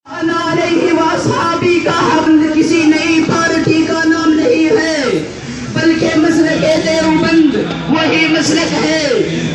علیہ واصحابی کا حمل کسی نئی پارٹی کا نام نہیں ہے، بلکہ مسلک دیوبند وہی مسلک ہے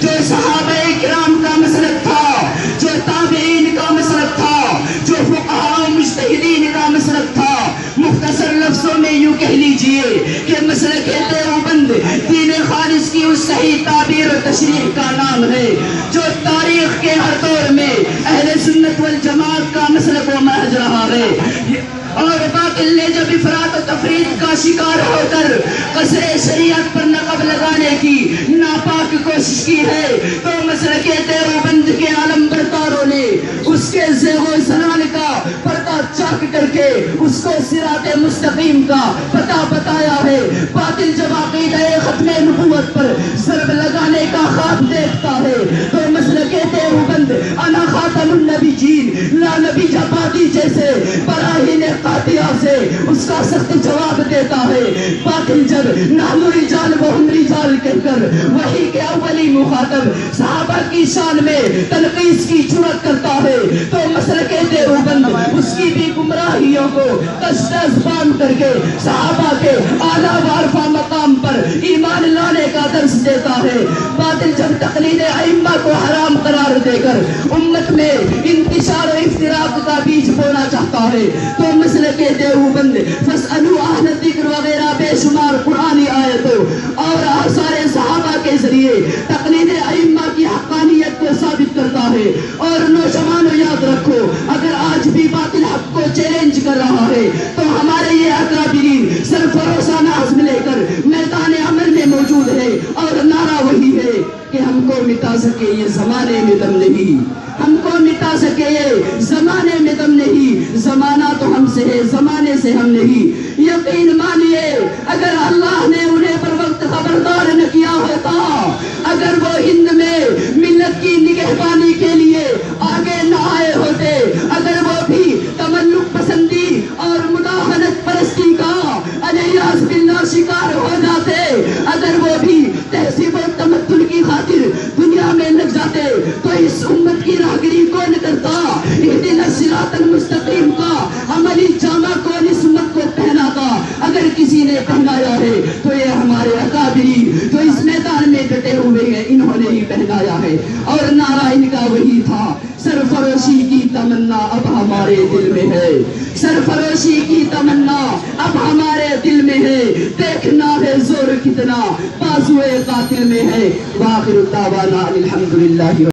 جو صحابہ کرام کا مسلک تھا، جو تابعین کا مسلک تھا، جو فقہاء و مجتہدین کا مسلک تھا۔ مختصر لفظوں میں یوں کہہ لیجئے کہ مسلک دیوبند دین خالص کی اس صحیح تعبیر و تشریح کا نام ہے جو تاریخ کے ہر دور میں اہل سنت والجماعت کا مسلک و منہج رہا ہے۔ اور باطل نے جب افراط و تفرید کا شکار ہو کر قصر شریعت پر نقب لگانے کی ناپاک کوشش کی ہے تو مسلک دیوبند کے عالم برداروں نے اس کے زیغ و زلال کا پردہ چاک کر کے اس کو صراط مستقیم کا پتہ بتایا ہے۔ باطل جب عقیدہ ختم نبوت پر ضرب لگانے کا خواب دیکھتا ہے تو مسلک دیوبند انا خاتم النبیین لا نبی بعدی جیسے براہین قاطعہ سے اس کا سخت جواب دیتا ہے۔ باطل جب نحن رجال وہم رجال کہہ کر وحی کے اولی مخاطب صحابہ کی شان میں تنقیص کی جرات کرتا ہے تو مسلک دیوبند اس کی بھی گمراہیوں کو تشدہ زبان کر کے صحابہ کے اعلیٰ وعرفہ مقام پر ایمان لانے کا درس دیتا ہے۔ باطل جب تقلید ائمہ کو حرام قرار دے کر امت میں انتشار و افتراق کا بیج بونا چاہتا ہے تو مسلک دیوبند فاسألوا اہل الذکر وغیرہ بے شمار قرآنی آیتوں اور آثار صحابہ کے ذریعے تقلید ائمہ کی حقانیت کو ثابت کرتا ہے۔ اور نوجوانوں یاد رکھو، اگر آج بھی باطل حق کو چیلنج کر رہا ہے تو ہمارے یہ اکابرین سرفروشانہ عزم لے کر میدان عمل میں موجود ہے اور نعرہ وہی ہے کہ ہم کو مٹا سکے یہ زمانے میں دم نہیں، ہم کو مٹا سکے یہ زمانے میں دم نہیں، زمانہ تو ہم سے ہے زمانے سے ہم نہیں۔ یقین مانیے اگر اللہ نے انہیں پر وقت خبردار نہ کیا ہوتا، اگر وہ ہند میں ملت کی نگہبانی کے لیے آگے نہ آئے ہوتے، اگر وہ بھی تملک پسندی اور مداہنت پرستی کا علیاذ باللہ شکار ہو جاتے، اگر وہ بھی تہذیب و تمدن کی خاطر دنیا میں لگ جاتے تو اس امت کی راہگری کون کرتا؟ اہدنا الصراط المستقیم کا عملی جامہ کون اس امت کو پہناتا؟ اگر کسی نے پہنایا ہے تو یہ ہمارے اکابرین جو اس میدان میں ڈٹے ہوئے ہیں انہوں نے ہی پہنایا ہے۔ اور نعرہ ان کا وہی تھا، سرفروشی کی تمنا اب ہمارے دل میں ہے، سرفروشی کی تمنا اب ہمارے دل میں ہے، دیکھنا ہے زور کتنا بازوئے قاتل میں ہے۔ وآخر دعوانا الحمدللہ۔